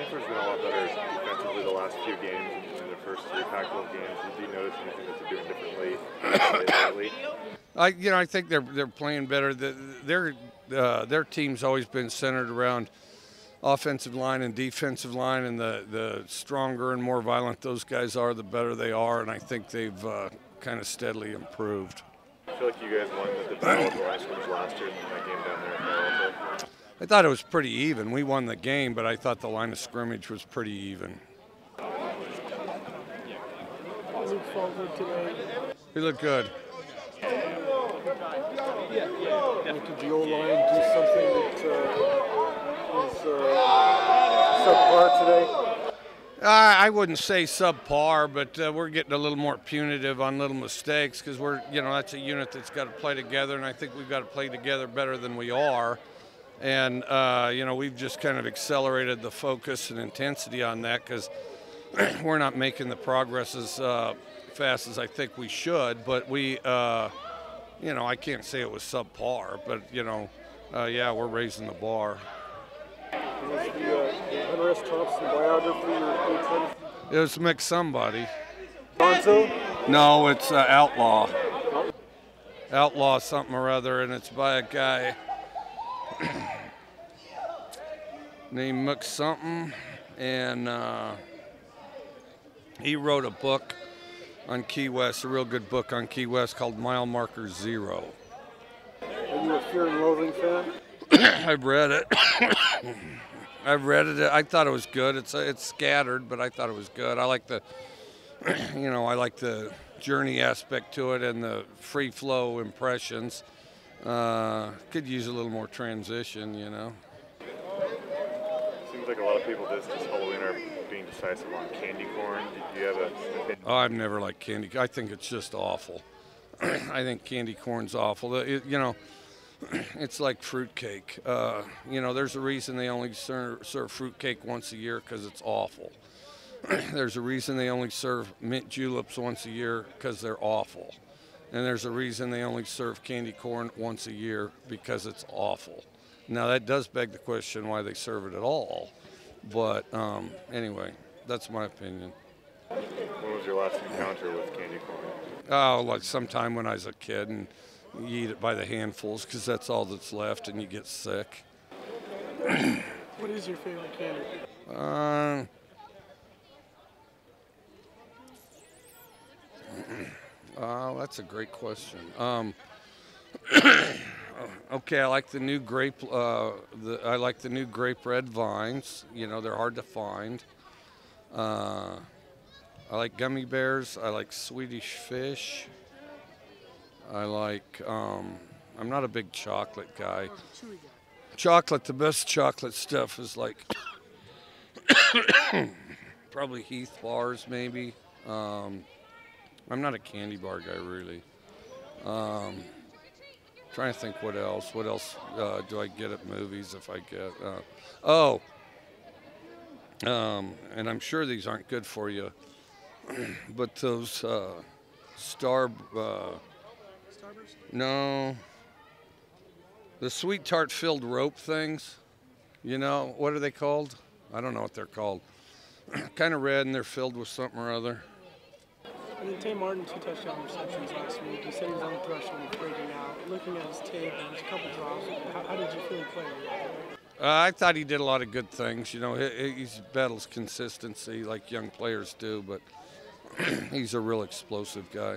Stanford's been a lot better defensively the last few games in their first 3 Pac-12 games. Do you notice anything that they're doing differently lately? I think they're playing better. Their team's always been centered around offensive line and defensive line, and the stronger and more violent those guys are, the better they are, and I think they've kind of steadily improved. I feel like you guys won the battle of the line scrimmage last year in that game down there at Carrollton. I thought it was pretty even. We won the game, but I thought the line of scrimmage was pretty even. He looked good. Could the O-line do something that is subpar today? I wouldn't say subpar, but we're getting a little more punitive on little mistakes because that's a unit that's got to play together, and I think we've got to play together better than we are. And, we've just kind of accelerated the focus and intensity on that because we're not making the progress as fast as I think we should. But I can't say it was subpar, but, yeah, we're raising the bar. Was the Hunter S. Thompson biography It was McSomebody. Bonzo? No, it's Outlaw. Outlaw something or other, and it's by a guy named Mick something, and he wrote a book on Key West, a real good book on Key West called Mile Marker Zero. Are you a Fear and Loathing fan? I've read it. I've read it. I thought it was good. It's scattered, but I thought it was good. I like the, I like the journey aspect to it and the free flow impressions. Could use a little more transition, Seems like a lot of people this Halloween are being decisive on candy corn. Do you have an opinion? Oh, I've never liked candy. I think it's just awful. I think candy corn's awful. It's like fruitcake. There's a reason they only serve fruitcake once a year because it's awful. There's a reason they only serve mint juleps once a year because they're awful. And there's a reason they only serve candy corn once a year because it's awful. Now, that does beg the question why they serve it at all. But anyway, that's my opinion. When was your last encounter with candy corn? Oh, like sometime when I was a kid, and you eat it by the handfuls because that's all that's left, and you get sick. What is your favorite candy? That's a great question. Okay, I like the new grape. I like the new grape red vines. They're hard to find. I like gummy bears. I like Swedish fish. I like. I'm not a big chocolate guy. Chocolate, the best chocolate stuff is like probably Heath bars, maybe. I'm not a candy bar guy, really. Trying to think what else. What else do I get at movies if I get? And I'm sure these aren't good for you, but those no, the sweet tart filled rope things. What are they called? I don't know what they're called. Kind of red, and they're filled with something or other. And then Tay Martin, 2 touchdown receptions last week. You said he was on the threshold of breaking out. Looking at his tape, there's a couple drops. How did you feel he played? I thought he did a lot of good things. He battles consistency like young players do, but he's a real explosive guy.